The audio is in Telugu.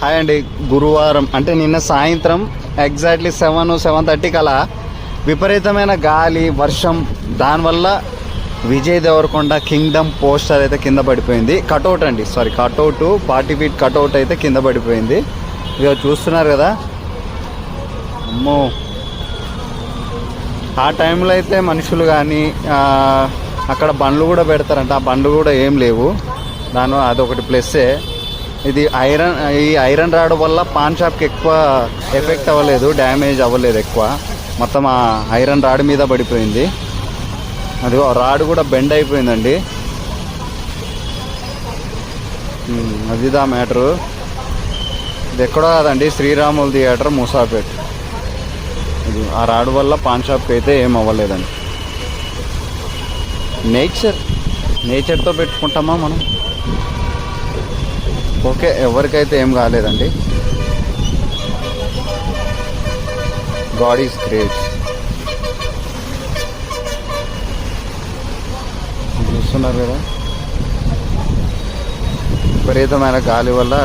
హాయ్ అండి. గురువారం అంటే నిన్న సాయంత్రం ఎగ్జాక్ట్లీ 7-7:30 అలా విపరీతమైన గాలి వర్షం, దానివల్ల విజయ్ దేవరకొండ కింగ్డమ్ పోస్టర్ అయితే కింద పడిపోయింది. కటౌట్ అండి, సారీ కటౌట్ 40 feet కటౌట్ అయితే కింద పడిపోయింది. ఇక చూస్తున్నారు కదా. అమ్మో, ఆ టైంలో అయితే మనుషులు కానీ అక్కడ బండ్లు కూడా పెడతారంట, ఆ బండ్లు కూడా ఏం లేవు. అదొకటి ప్లస్సే. ఇది ఐరన్ రాడ్ వల్ల పాన్ షాప్కి ఎక్కువ ఎఫెక్ట్ అవ్వలేదు, డ్యామేజ్ అవ్వలేదు ఎక్కువ. మొత్తం ఆ ఐరన్ రాడ్ మీద పడిపోయింది. అది రాడ్ కూడా బెండ్ అయిపోయిందండి. అదిదా మ్యాటరు. ఇది ఎక్కడో కాదండి, శ్రీరాములు థియేటర్ మూసాపేట్. ఇది ఆ రాడ్ వల్ల పాన్ షాప్కి అయితే ఏం అవ్వలేదండి. నేచర్తో పెట్టుకుంటామా మనం. ఓకే, ఎవరికైతే ఏం కాలేదండి. God is great. చూస్తున్నారు కదా, విపరీతమైన గాలి వల్ల